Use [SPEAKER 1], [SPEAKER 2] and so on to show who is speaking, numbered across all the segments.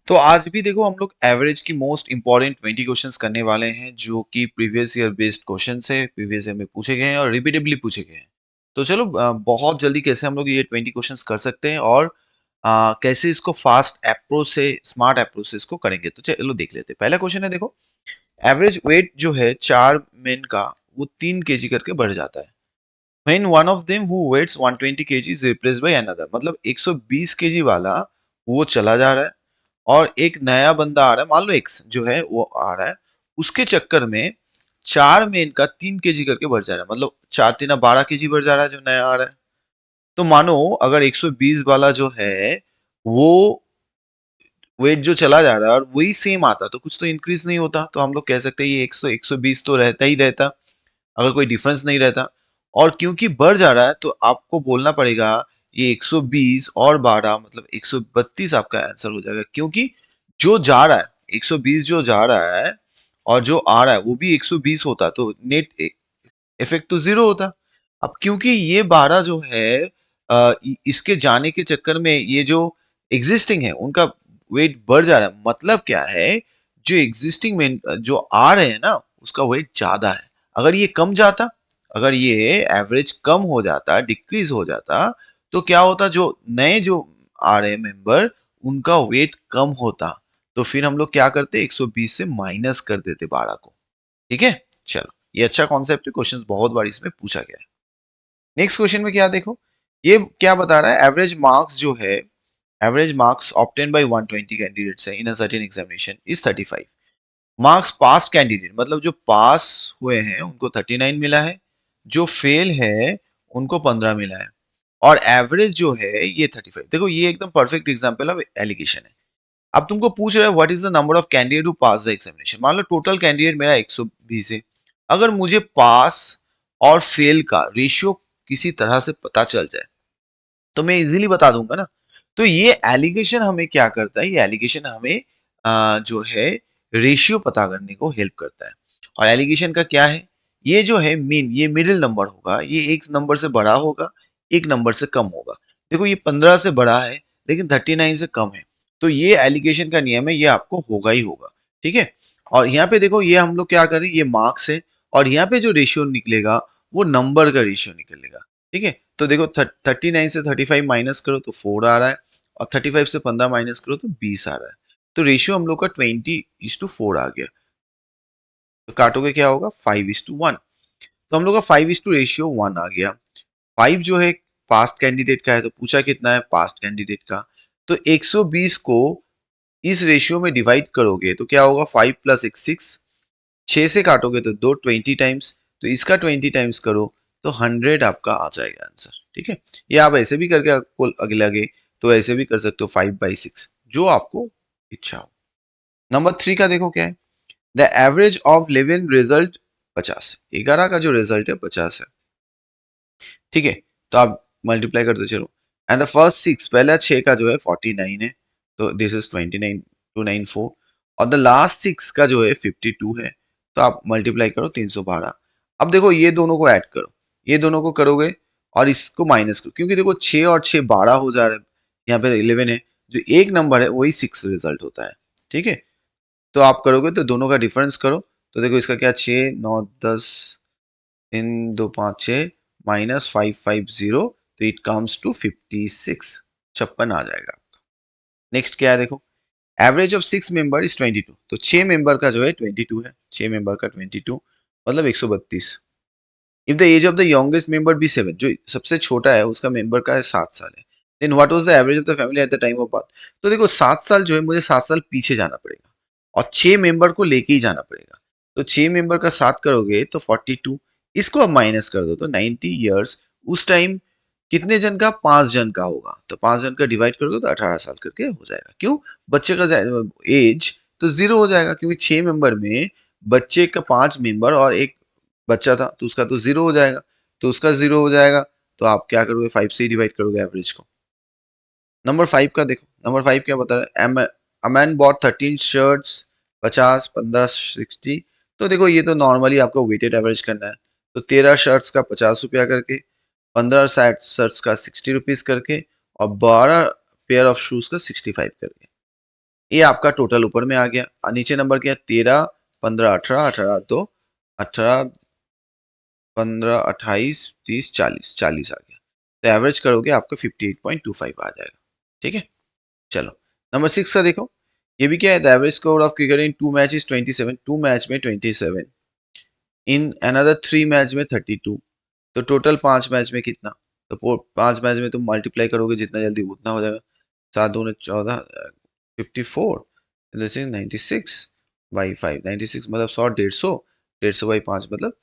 [SPEAKER 1] तो आज भी देखो हम लोग एवरेज की मोस्ट इंपॉर्टेंट 20 क्वेश्चंस करने वाले हैं जो कि प्रीवियस ईयर बेस्ड क्वेश्चंस है, प्रीवियस ईयर में पूछे गए हैं और रिपीटेबली पूछे गए हैं। तो चलो बहुत जल्दी कैसे हम लोग ये 20 क्वेश्चंस कर सकते हैं और कैसे इसको फास्ट अप्रोच से स्मार्ट अप्रोच से इसको करेंगे। तो चलो देख लेते हैं। पहला क्वेश्चन है, देखो एवरेज वेट जो है चार मेन का वो 3 kg करके बढ़ जाता है। When one of them who weighs 120 kg is replaced by another, मतलब 120 kg वाला वो चला जा रहा है और एक नया बंदा आ रहा है, मान लो एक्स जो है वो आ रहा है, उसके चक्कर में चार में इनका 3 kg करके बढ़ जा रहा है, मतलब चार तीन 12 kg बढ़ जा रहा है जो नया आ रहा है। तो मानो अगर 120 वाला जो है वो वेट जो चला जा रहा है और वही सेम आता तो कुछ तो इंक्रीज नहीं होता, तो हम लोग कह सकते हैं ये 120 तो रहता ही रहता अगर कोई डिफरेंस नहीं रहता। और क्योंकि बढ़ जा रहा है तो आपको बोलना पड़ेगा ये 120 और 12 मतलब 132 आपका आंसर हो जाएगा, क्योंकि जो जा रहा है 120 जो जा रहा है और जो आ रहा है वो भी 120 होता तो नेट इफेक्ट तो जीरो होता। अब क्योंकि ये 12 जो है इसके जाने के चक्कर में ये जो एग्जिस्टिंग है उनका वेट बढ़ जा रहा है, मतलब क्या है जो एग्जिस्टिंग में जो आ रहे हैं ना उसका वेट ज्यादा है। अगर ये कम जाता, अगर ये एवरेज कम हो जाता, डिक्रीज हो जाता, तो क्या होता, जो नए जो आ रहे मेंबर उनका वेट कम होता। तो फिर हम लोग क्या करते, 120 से माइनस कर देते 12 को। ठीक है, चलो ये अच्छा कॉन्सेप्ट है, क्वेश्चंस बहुत बार इसमें पूछा गया है। नेक्स्ट क्वेश्चन में क्या देखो, ये क्या बता रहा है, एवरेज मार्क्स जो है, average marks obtain by 120 candidates है in a certain examination is 35। Marks pass candidate मतलब जो पास हुए हैं उनको 39 मिला है, जो फेल है उनको 15 मिला है, और एवरेज जो है ये 35। देखो ये एकदम परफेक्ट एग्जांपल ऑफ एलिगेशन है। अब तुमको पूछ रहा है what is the number of candidate who pass the examination. मान लो टोटल कैंडिडेट मेरा 120 है, अगर मुझे पास और फेल का रेशियो किसी तरह से पता चल जाए तो मैं इजीली बता दूंगा ना। तो ये एलिगेशन हमें क्या करता है, ये एलिगेशन हमें जो है रेशियो पता करने को हेल्प करता है। और एलिगेशन का क्या है, ये जो है मीन, ये मिडिल नंबर होगा, ये एक नंबर से बड़ा होगा, एक नंबर से कम होगा। देखो ये 15 से बड़ा है लेकिन 39 से कम है, तो ये एलिगेशन का नियम है, ये आपको होगा ही होगा। ठीक है, और यहाँ पे देखो ये हम लोग क्या करें, ये मार्क्स है और यहाँ पे जो रेशियो निकलेगा वो नंबर का रेशियो निकलेगा। ठीक है, तो देखो 39 से 35 माइनस करो तो 4 आ रहा है, और 35 से 15 माइनस करो तो 20 आ रहा है। तो रेशियो हम लोग का 20:4 आ गया। तो काटोगे क्या होगा, 5:1। तो हम लोग का 5:रेशियो 1 आ गया। 5 जो है पास्ट कैंडिडेट का है, तो पूछा कितना है पास्ट कैंडिडेट का। तो 120 को इस रेशियो में डिवाइड करोगे तो क्या होगा, 5 प्लस 6, 6 से काटोगे तो 2, 20 टाइम्स, तो इसका 20 टाइम्स करो तो 100 आपका आ जाएगा आंसर। ठीक है, ये आप ऐसे भी करके आपको अगले लगे तो ऐसे भी कर सकते हो, 5/6, जो आपको इच्छा हो। नंबर 3 का देखो क्या है, द एवरेज ऑफ 11 रिजल्ट 50, 11 का जो रिजल्ट है 50 है। ठीक है, तो आप मल्टीप्लाई करते चलो, एंड द फर्स्ट 6, पहला 6 का जो है 49 है, तो दिस इज 29294, और द लास्ट 6 का जो है 52 है, तो आप मल्टीप्लाई करो 312। अब देखो ये दोनों को ऐड करो, ये दोनों को करोगे और इसको माइनस करो, क्योंकि देखो 6 और 6 12 हो जा रहा है, यहाँ पे 11 है, जो एक नंबर है वही 6 रिजल्ट होता है। ठीक है, तो आप करोगे तो दोनों का डिफरेंस करो, तो देखो इसका क्या, 6 9 10 इन 2 5 6 माइनस 550, तो इट कम्स टू 56, 56 आ जाएगा। नेक्स्ट क्या है देखो, एवरेज ऑफ 6 मेंबर इज 22, तो 6 मेंबर का जो है 22 है, 6 मेंबर का 22 मतलब 132। If the age of the youngest member be 7, जो सबसे छोटा है उसका मेंबर का है 7 साल है, then what was the average of the family at the time of birth. तो देखो 7 साल जो है, मुझे 7 साल पीछे जाना पड़ेगा और 6 मेंबर को लेके ही जाना पड़ेगा। तो 6 मेंबर का 7 करोगे तो 42, इसको अब माइनस कर दो तो 90 ईयर्स उस टाइम कितने जन का, 5 जन का होगा, तो 5 जन का डिवाइड करोगे तो 18 साल करके हो जाएगा। क्यों, बच्चे का एज तो जीरो हो जाएगा, क्योंकि 6 मेंबर में बच्चे का 5 मेंबर और एक बच्चा था तो उसका तो जीरो हो जाएगा, तो उसका जीरो हो जाएगा, तो आप क्या करोगे, 5 से ही डिवाइड करोगे एवरेज को। नंबर 5 का देखो, नंबर 5 क्या बता रहा है, अ मैन बॉट 13 शर्ट्स, 50 15 60। तो देखो ये तो नॉर्मली आपको वेटेड एवरेज करना है, तो 13 शर्ट्स का 50 रुपया करके, 15 शर्ट्स का 60 रुपीज करके, और 12 पेयर ऑफ शूज का 65 करके। ये आपका टोटल ऊपर में आ गया। नीचे नंबर क्या है, 13, 15, 18, 18, 2, 18, 15, 28, 30, 40, 40 आ गया। तो एवरेज करोगे आपका 58.25 आ जाएगा। ठीक है, चलो नंबर 6 का देखो। ये भी क्या है, the average score of cricketer in 2 match is 27, 2 match में 27, इन अनदर 3 मैच में 32, तो टोटल 5 मैच में कितना। तो 5 मैच में तुम मल्टीप्लाई करोगे जितना जल्दी उतना हो जाएगा। 7 दूने 14, 54, 96 बाई 5, 96 मतलब 100, 150, 150 बाई 5 मतलब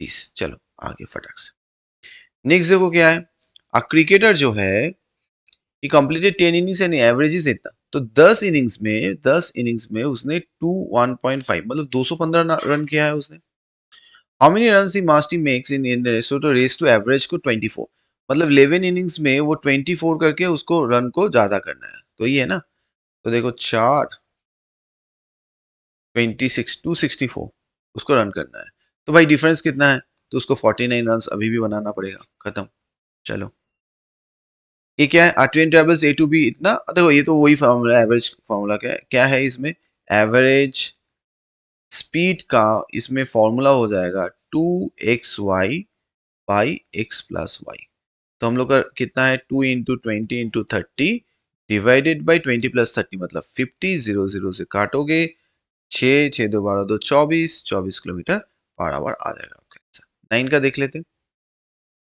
[SPEAKER 1] 30। चलो आगे फटाक से नेक्स्ट देखो क्या है। क्रिकेटर जो है ही completed 10 innings and average is इतना, तो 10 इनिंग्स में उसने 1.5 मतलब 215 रन किया है उसने। How many run he must he makes in races to race to average को 24, मतलब 11 इनिंग्स में वो 24 करके उसको रन को ज्यादा करना है, तो ये है ना। तो देखो 4 26 264 उसको रन करना है, तो भाई डिफरेंस कितना है, तो उसको 49 रन अभी भी बनाना पड़ेगा। खत्म। चलो ये क्या है, train travels A to B इतना, देखो ये तो वही फॉर्मूला एवरेज फॉर्मूला क्या है इसमें, एवरेज स्पीड का इसमें फॉर्मूला हो जाएगा 2xy by x plus Y. तो हम लोग का कितना है, 2 into 20 into 30 divided by 20 plus 30 मतलब 50, 0 से काटोगे 6, 6 2 12 2 24, 24 किलोमीटर पर आवर आ जाएगा आपका। 9 का देख लेते हैं।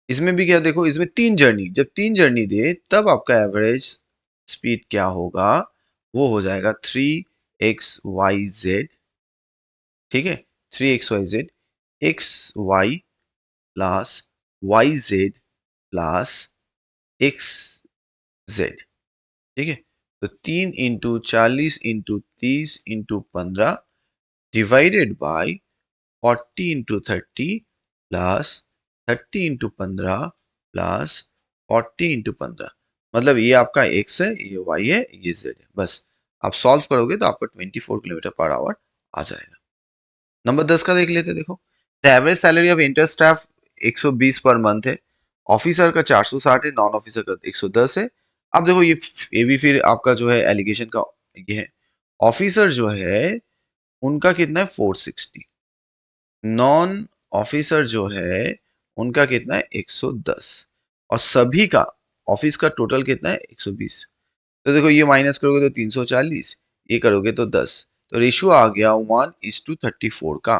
[SPEAKER 1] इसमें भी क्या देखो, इसमें 3 जर्नी, जब 3 जर्नी दे तब आपका एवरेज स्पीड क्या होगा, वो हो जाएगा 3xyz। ठीक है, 3xyz, xy plus yz plus xz। ठीक है, तो 3 into 40 into 30 into 15 divided by 40 into 30 plus 30 into 15 plus 40 into 15, मतलब ये आपका x है, ये y है, ये z है। बस आप सॉल्व करोगे तो आपका 24 किलोमीटर पर आवर आ जाएगा। नंबर 10 का देख लेते हैं। देखो the average salary of inter staff 120 per month है, ऑफिसर का 460 है, नॉन ऑफिसर का 110 है। अब देखो ये भी फिर आपका जो है एलिगेशन का ये है, ऑफिसर जो है उनका कितना है 460, नॉन ऑफिसर जो है उनका कितना है 110, और सभी का ऑफिस का टोटल कितना है 120। तो देखो ये माइनस करोगे तो 340, ये करोगे तो 10, तो रेशियो आ गया 1:34 का।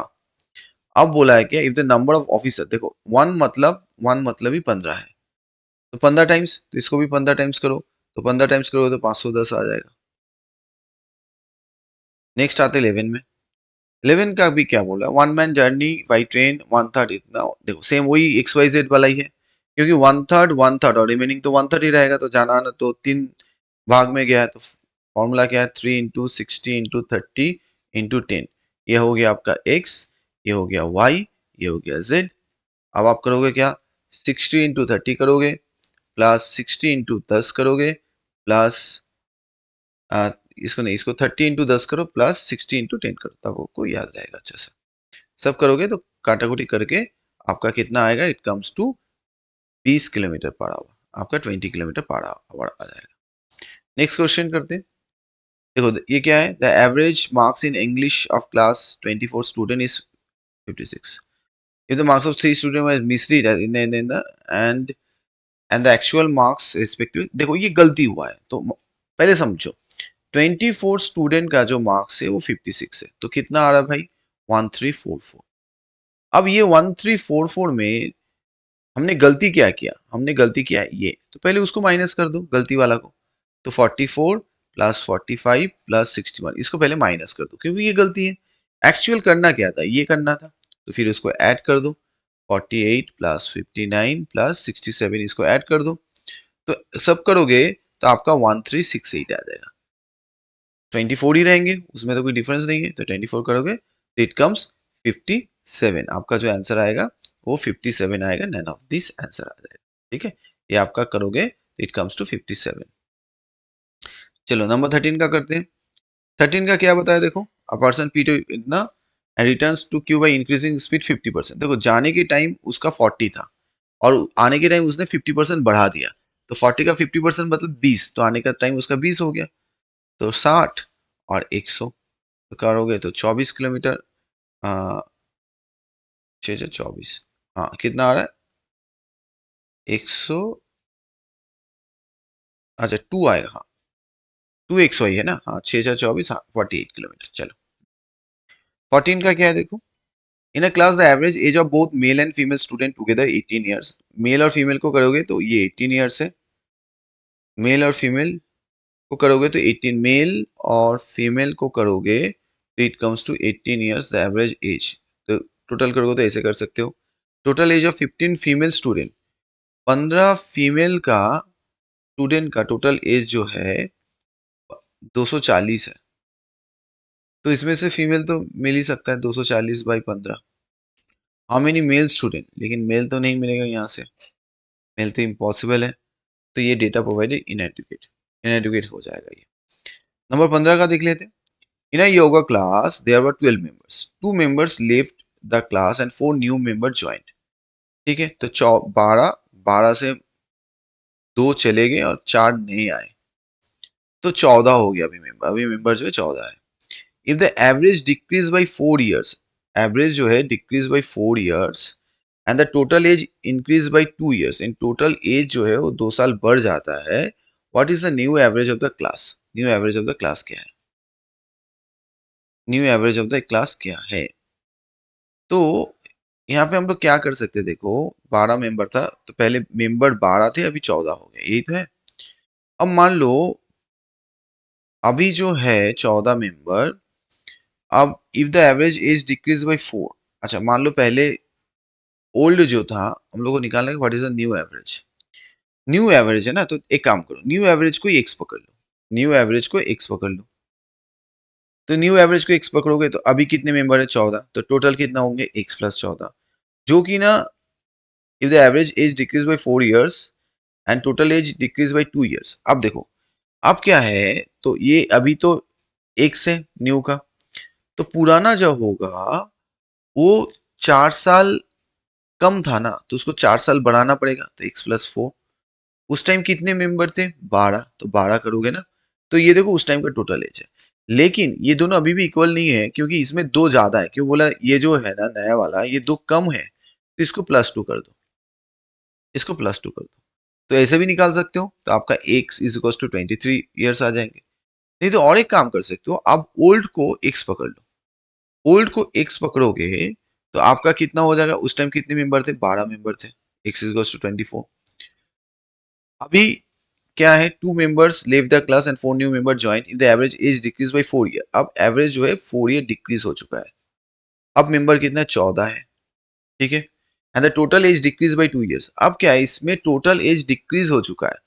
[SPEAKER 1] अब बोला है क्या, if the number of officer, देखो 1 मतलब ही 15 है, तो 15 टाइम्स, तो इसको भी 15 टाइम्स करो, तो 15 टाइम्स करोगे तो 510 आ जाएगा। नेक्स्ट आते 11 में। 11 का भी क्या बोला, 1 मैन जर्नी बाई ट्रेन 1/3 इतना, देखो सेम वही XYZ वाला ही है, क्योंकि 1/3 1/3 और रिमेनिंग तो 1/3 ही रहेगा, तो जाना आना तो 3 भाग में गया है, तो फॉर्मूला क्या है 3 इंटू 60 इंटू 30 इंटू 10, ये हो गया आपका x, ये हो गया y, ये हो गया z। अब आप करोगे क्या, 60 इंटू 30 करोगे प्लस 60 इंटू 10 करोगे प्लस इसको नहीं, इसको 30 इंटू 10 करो प्लस 60 इंटू 10 करो, तब आपको याद रहेगा अच्छा से। सब करोगे तो काटाकुटी करके आपका कितना आएगा, it comes to 20 kilometre per hour, आपका 20 किलोमीटर पर आवर आ जाएगा। नेक्स्ट क्वेश्चन करते हैं। देखो ये क्या है, the average marks in English of class 24 student is 56, if the marks of 3 students were misread in the and the actual marks respective, देखो ये गलती हुआ है, तो पहले समझो 24 स्टूडेंट का जो मार्क्स है वो 56 है, तो कितना आ रहा है भाई 1344। अब ये 1344 में हमने गलती क्या किया, हमने गलती किया ये, तो पहले उसको माइनस कर दो गलती वाला को, तो 44 प्लस 45 प्लस 61 इसको पहले माइनस कर दो, क्योंकि ये गलती है। एक्चुअल करना क्या था, ये करना था, तो फिर उसको ऐड कर दो, 48 प्लस 59 प्लस 67 इसको ऐड कर दो, तो सब करोगे तो आपका 1368 आ जाएगा। 24 ही रहेंगे, उसमें तो कोई डिफरेंस नहीं है, तो 24 करोगे तो इट कम्स 57, आपका जो आंसर आएगा वो 57 आएगा, नन ऑफ दिस आंसर आ जाएगा। ठीक है, ये आपका करोगे तो इट कम्स टू 57। चलो नंबर 13 का करते हैं। 13 का क्या बताया, देखो अ पर्सन पी टू इतना and returns to Q by increasing speed 50%। देखो जाने के टाइम उसका 40 था और आने के टाइम उसने 50% बढ़ा दिया, तो 40 का 50% मतलब 20, तो आने का टाइम उसका 20 हो गया, तो 60 और 100 तो करोगे तो 24 किलोमीटर। 6 × 24, हाँ कितना आ रहा है? 100, अच्छा 2 आएगा, हाँ 2 है ना, हाँ 6 × 24, हाँ 48 किलोमीटर। चलो 14 का क्या है देखो। In a class the average age of both male and female student together 18 years. Male और फीमेल को करोगे तो ये 18 ईयर्स है, मेल और फीमेल को करोगे तो 18, मेल और फीमेल को करोगे तो it comes to 18 years the average age. तो टोटल करोगे तो ऐसे कर सकते हो। Total age of 15 female student, 15 female का स्टूडेंट का टोटल एज जो है 240 है। तो इसमें से फीमेल तो मिल ही सकता है, 240/15। हाउ मेनी मेल स्टूडेंट, लेकिन मेल तो नहीं मिलेगा यहाँ से, मेल तो इम्पॉसिबल है। तो ये डेटा प्रोवाइडेड इनएडुकेट, इनएडुकेट हो जाएगा ये। नंबर 15 का देख लेते हैं। In a yoga class there were 12 members, 2 members left the class and 4 new member joined. ठीक है, तो 12, 12 से 2 चले गए और 4 नए आए, तो 14 हो गया अभी मेंबर जो है 14 है। If the average decrease by 4 years, average जो है decrease by 4 years and the total age increase by 2 years, in total age जो है वो 2 साल बढ़ जाता है, what is the new average of the class? New average of the class क्या है? New average of the class क्या है? तो यहाँ पे हम लोग क्या कर सकते हैं देखो, 12 मेंबर था तो पहले मेंबर 12 थे, अभी 14 हो गए, यही तो है। अब मान लो अभी जो है 14 मेंबर, अब if the average age decrease by 4, अच्छा मान लो पहले ओल्ड जो था हम लोग को निकालना है, what is the new average? New average है ना, तो एक काम करो, न्यू एवरेज को एक्स पकड़ लो, न्यू एवरेज को एक्स पकड़ लो। तो न्यू एवरेज को एक्स पकड़ोगे तो अभी कितने मेंबर है? 14, तो टोटल कितना होंगे? x+14, जो कि ना if the average age decrease by 4 years and total age decrease by 2 years. अब देखो अब क्या है, तो ये अभी तो x है न्यू का, तो पुराना जो होगा वो 4 साल कम था ना, तो उसको 4 साल बढ़ाना पड़ेगा, तो x+4। उस टाइम कितने मेंबर थे? 12, तो 12 करोगे ना, तो ये देखो उस टाइम का टोटल एज है। लेकिन ये दोनों अभी भी इक्वल नहीं है, क्योंकि इसमें 2 ज्यादा है। क्यों बोला? ये जो है ना नया वाला, ये 2 कम है, तो इसको +2 कर दो, इसको +2 कर दो। तो ऐसे भी निकाल सकते हो, तो आपका x is equal to 23 years आ जाएंगे। नहीं तो और एक काम कर सकते हो, आप ओल्ड को x पकड़ लो, ओल्ड को x पकड़ोगे तो आपका कितना हो जाएगा? उस टाइम कितने मेंबर थे? 12 मेंबर थे, x इज इक्वल टू 24। अभी क्या है, 2 मेंबर्स लेव the class and 4 new member join, if the average age decrease by 4 year. अब एवरेज जो है 4 ईयर डिक्रीज हो चुका है, अब मेंबर कितना है? 14 है। ठीक है, and the total age decrease by 2 years. अब क्या है, इसमें टोटल एज डिक्रीज हो चुका है,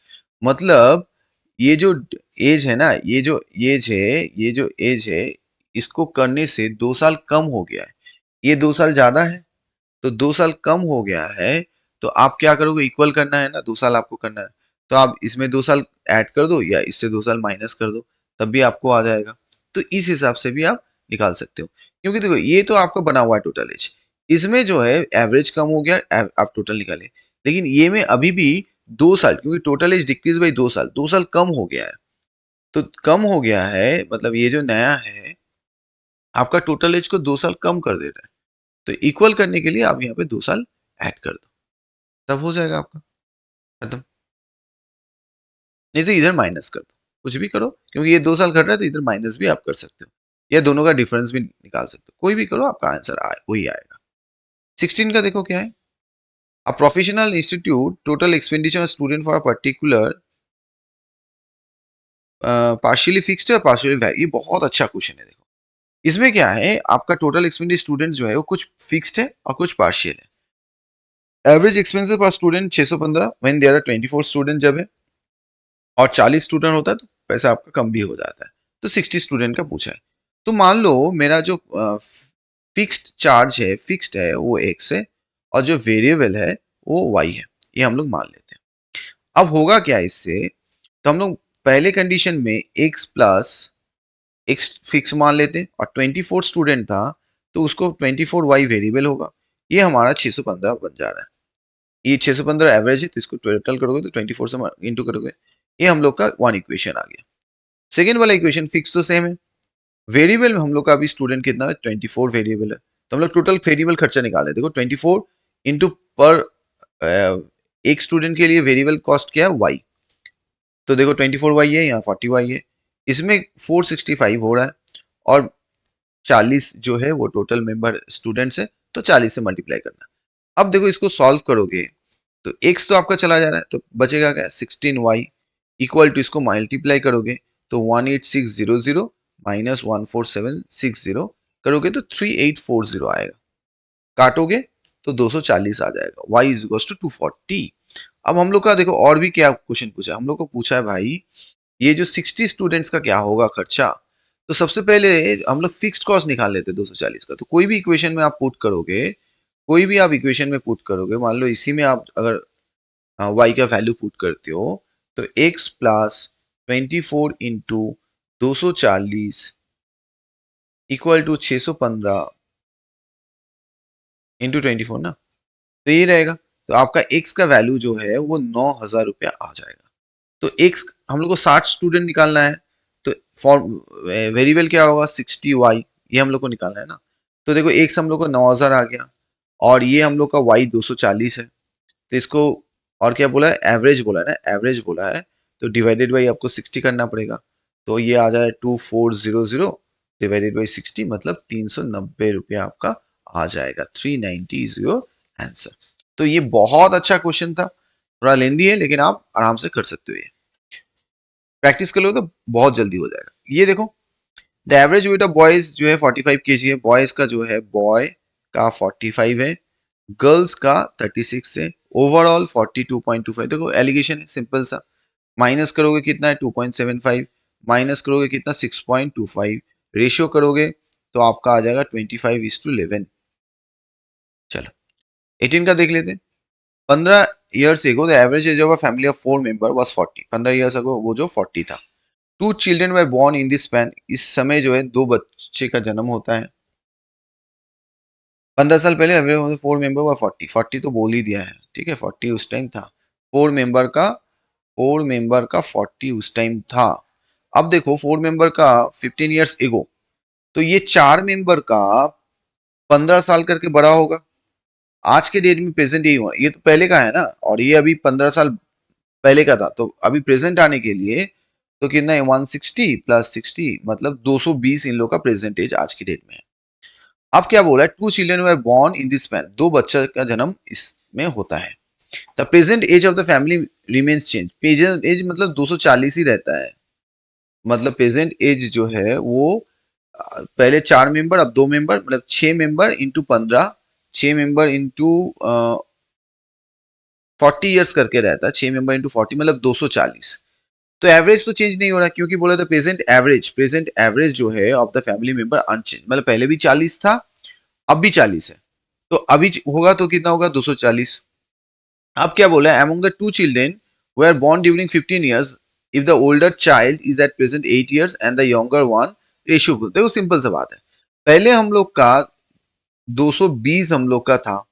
[SPEAKER 1] मतलब ये जो एज है ना, ये जो एज है, ये जो एज है, इसको करने से 2 साल कम हो गया है। ये 2 साल ज्यादा है, तो 2 साल कम हो गया है, तो आप क्या करोगे? इक्वल करना है ना, 2 साल आपको करना है, तो आप इसमें 2 साल ऐड कर दो या इससे 2 साल माइनस कर दो, तब भी आपको आ जाएगा। तो इस हिसाब से भी आप निकाल सकते हो, क्योंकि देखो ये तो आपका बना हुआ है टोटल एज, इसमें जो है एवरेज कम हो गया, आप टोटल निकाले, लेकिन ये में अभी भी 2 साल, क्योंकि टोटल एज डिक्रीज बाई 2 साल, 2 साल कम हो गया है, तो कम हो गया है मतलब ये जो नया है आपका टोटल एज को 2 साल कम कर दे रहा है, तो इक्वल करने के लिए आप यहाँ पे 2 साल ऐड कर दो, तब हो जाएगा आपका खत्म। नहीं तो इधर माइनस कर दो, कुछ भी करो, क्योंकि ये 2 साल घट रहा है तो इधर माइनस भी आप कर सकते हो, या दोनों का डिफरेंस भी निकाल सकते हो, कोई भी करो आपका आंसर आए वही आएगा। 16 का देखो क्या है, a professional institute total expenditure student for a particular partially fixed और पार्शियली वैरी। ये बहुत अच्छा क्वेश्चन है देखो, इसमें क्या है, आपका टोटल एक्सपेंडिचर स्टूडेंट जो है वो कुछ फिक्स्ड है और कुछ पार्शियल है। Average expensive per student 615 when there are 24 student जब है, और 40 स्टूडेंट होता है तो पैसा आपका कम भी हो जाता है, तो 60 स्टूडेंट का पूछा है। तो मान लो मेरा जो फिक्स्ड चार्ज है, फिक्स्ड है वो x है, और जो वेरिएबल है वो y है, ये हम लोग मान लेते हैं। अब होगा क्या इससे, तो हम लोग पहले कंडीशन में x प्लस x फिक्स मान लेते हैं, और 24 स्टूडेंट था तो उसको 24y वेरिएबल होगा, ये हमारा 615 बन जा रहा है। ये 615 एवरेज है, तो इसको टोटल करोगे तो 24 से इंटू करोगे, ये हम लोग का वन इक्वेशन आ गया। सेकेंड वाला इक्वेशन फिक्स तो सेम है, वेरिएबल में हम लोग का अभी स्टूडेंट कितना है, 24 वेरिएबल है, तो हम लोग टोटल वेरिएबल खर्चा निकाले। देखो 24 इंटू पर एक स्टूडेंट के लिए वेरिएबल कॉस्ट क्या है, वाई। तो देखो 24y है, यहाँ 40y है, इसमें 465 हो रहा है, और 40 जो है वो टोटल मेंबर स्टूडेंट्स है, तो 40 से मल्टीप्लाई करना। अब देखो इसको सॉल्व करोगे तो x तो आपका चला जा रहा है, तो बचेगा क्या, 16y इक्वल टू, इसको मल्टीप्लाई करोगे तो 18600 माइनस 14760 करोगे तो 3840 आएगा, काटोगे तो 240 आ जाएगा। y is equal to 240। अब हम लोग का देखो और भी क्या क्वेश्चन पूछा है, हम लोग को पूछा है भाई ये जो 60 स्टूडेंट्स का क्या होगा खर्चा। तो सबसे पहले हम लोग फिक्स्ड कॉस्ट निकाल लेते हैं 240 का। तो कोई भी इक्वेशन में आप पुट करोगे, कोई भी आप इक्वेशन में पुट करोगे, मान लो इसी में आप अगर y का वैल्यू पुट करते हो, तो x plus 24 into 240 equal to 615 into 24 ना, तो ये रहेगा। तो आपका x का वैल्यू जो है वो 9,000 रुपया आ जाएगा। तो x हम लोग को 60 स्टूडेंट निकालना है, तो फॉर वेरिएबल क्या होगा, 60y, ये हम लोग को निकालना है ना। तो देखो x हम लोग को 9,000 आ गया, और ये हम लोग का y 240 है, तो इसको और क्या बोला है, एवरेज बोला है ना, एवरेज बोला है, तो डिवाइडेड बाई आपको 60 करना पड़ेगा। तो ये आ जाए 2400 डिवाइडेड बाई 60, मतलब 390 रुपया आपका आ जाएगा। 390 इज योर आंसर। तो ये बहुत अच्छा क्वेश्चन था, थोड़ा लेंदी है लेकिन आप आराम से कर सकते हो, ये प्रैक्टिस कर लो तो बहुत जल्दी हो जाएगा। ये देखो the average weight of boys जो है 45 kg है, बॉयज का जो है बॉय का 45 है, गर्ल्स का 36 है, ओवरऑल 42.25। देखो एलिगेशन है सिंपल सा, माइनस करोगे कितना है 2.75, माइनस करोगे कितना 6.25, रेशियो करोगे तो आपका आ जाएगा 25:11। चलो 18 का देख लेते हैं। 15 years ago the average age of a family of 4 member was 40। 15 years ago वो जो 40 था। Two children were born in this span, इस समय जो है दो बच्चे का जन्म होता है। 15 साल पहले एवरेज 4 मेंबर वर 40, 40 तो बोल ही दिया है, ठीक है, 40 उस टाइम था। 4 मेंबर का 40 उस टाइम था। अब देखो 4 मेंबर का 15 इयर्स एगो, तो ये 4 मेंबर का 15 साल करके बड़ा होगा। आज के डेट में प्रेजेंट यही हुआ, ये तो पहले का है ना, और ये अभी 15 साल पहले का था, तो अभी प्रेजेंट आने के लिए तो कितना है, 160 प्लस 60 मतलब 220 इन लोग का प्रेजेंट एज आज की डेट में है। अब क्या बोला है, two children were born in this span, दो बच्चा का जन्म इसमें होता है। The present age of the family remains change, present age मतलब 240 ही रहता है, मतलब प्रेजेंट एज जो है वो पहले 4 मेंबर अब 2 मेंबर, मतलब 6 member into 15, 6 member into 40 years करके रहता है, 6 मेंबर इंटू 40 मतलब 240। तो एवरेज तो चेंज नहीं हो रहा, क्योंकि बोला था प्रेजेंट एवरेज जो है of the family member unchanged, मतलब पहले भी 40 था अब भी 40 है, तो अभी होगा तो कितना होगा, 240। अब क्या बोला है, among the two children who are born during 15 years, if the older child is at present 8 years and the younger one, ratio. देखो सिंपल सा बात है, पहले हम लोग का 220 हम लोग का था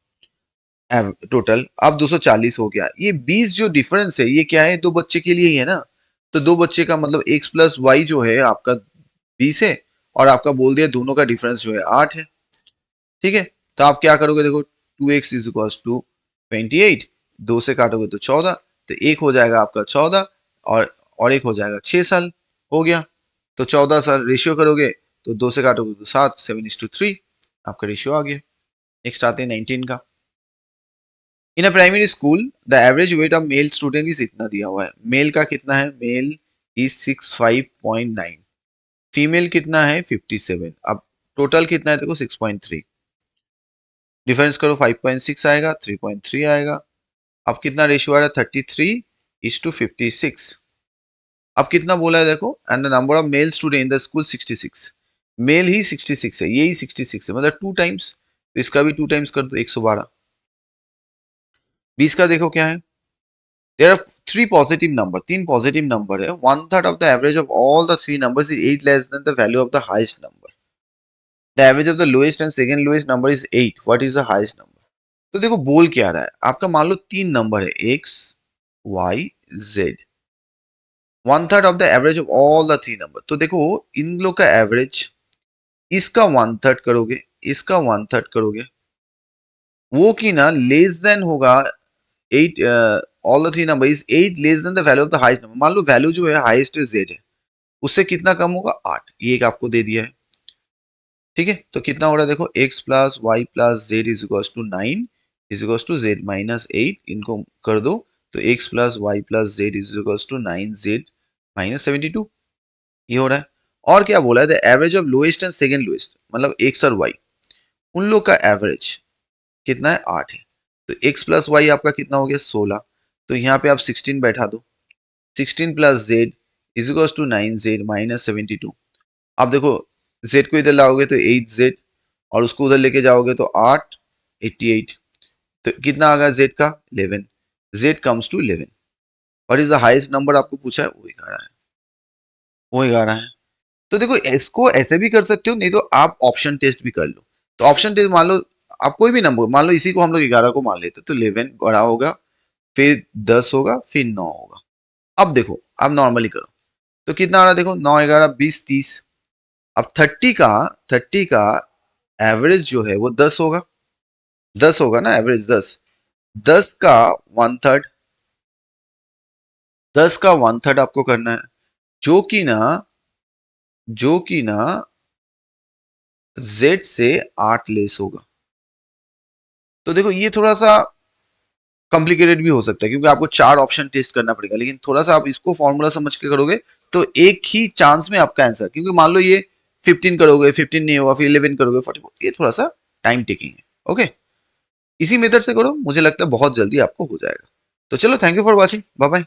[SPEAKER 1] टोटल, अब 240 हो गया। ये 20 जो डिफरेंस है ये क्या है, दो बच्चे के लिए ही है ना, तो दो बच्चे का मतलब x प्लस वाई जो है आपका 20 है, और आपका बोल दिया दोनों का डिफरेंस जो है 8 है, ठीक है। तो आप क्या करोगे, देखो 2x इज इक्वल टू 28, दो से काटोगे तो 14, तो एक हो जाएगा आपका 14, और एक हो जाएगा 6 साल, हो गया। तो 14 साल रेशियो करोगे तो दो से काटोगे तो 7, 7:3, आपका रेशियो आ गया। नेक्स्ट आते हैं 19 का। In a primary school the average weight of male student is इतना दिया हुआ है, मेल का कितना है, मेल इज 65.9, फीमेल कितना है 57। अब टोटल कितना है देखो 6.3, डिफरेंस करो 5.6 आएगा, 3.3 आएगा। अब कितना रेशियो आ रहा है, 33:56। अब कितना बोला है देखो, and the number of male student in the school 66, male ही 66 है, यही 66 है, मतलब 2 टाइम्स, तो इसका भी 2 टाइम्स कर दो 112। 20 का देखो क्या है, there are 3 positive number, 3 positive number है, 1/3 of the average of all the 3 numbers is 8 less than the value of the highest number, the average of the lowest and second lowest number is 8, what is the highest number. तो देखो बोल क्या रहा है, आपका मान लो 3 number है x y z, 1/3 of the average of all the 3 number. तो देखो इन लोग का एवरेज इसका 1/3 करोगे, इसका 1/3 करोगे, वो की ना लेस देन होगा 8, all the three number is 8 less than the value of the highest number. मान लो वैल्यू जो है हाईएस्ट जेड है, उससे कितना कम होगा 8, ये एक आपको दे दिया है। ठीक है, तो कितना हो रहा है देखो, x plus y plus z is equal to 9 is equal to z minus 8, इनको कर दो तो x plus y plus z is equal to 9 z minus 72, ये हो रहा है। और क्या बोला है, the average of lowest and second lowest, मतलब x और y, उन लोग का एवरेज कितना है 8 है। तो x प्लस वाई आपका कितना हो गया 16, तो यहाँ पे आप 16 बैठा दो, 16 plus z is equal to 9 z minus 72। अब देखो z को इधर लाओगे तो 8z, और उसको उधर लेके जाओगे तो 8 88, तो कितना आ गया z का 11, z comes to 11। What is the highest number आपको पूछा है, वो 11 है, वो 11 है। तो देखो इसको ऐसे भी कर सकते हो, नहीं तो आप ऑप्शन टेस्ट भी कर लो। तो ऑप्शन टेस्ट मान लो आप कोई भी नंबर मान लो, इसी को हम लोग 11 को मान लेते तो 11 बड़ा होगा, फिर 10 होगा, फिर 9 होगा। अब देखो आप नॉर्मली करो तो कितना आ रहा है देखो, 9 11 20 30। अब 30 का एवरेज जो है वो 10 होगा, 10 होगा ना एवरेज, 10, 10 का 1/3, 10 का 1/3 आपको करना है, जो कि ना z से 8 लेस होगा। तो देखो ये थोड़ा सा कॉम्प्लिकेटेड भी हो सकता है, क्योंकि आपको 4 ऑप्शन टेस्ट करना पड़ेगा, लेकिन थोड़ा सा आप इसको फॉर्मूला समझ के करोगे तो एक ही चांस में आपका आंसर, क्योंकि मान लो ये 15 करोगे 15 नहीं होगा, फिर 11 करोगे 44, ये थोड़ा सा टाइम टेकिंग है। ओके, इसी मेथड से करो, मुझे लगता है बहुत जल्दी आपको हो जाएगा। तो चलो, thank you for watching, bye bye.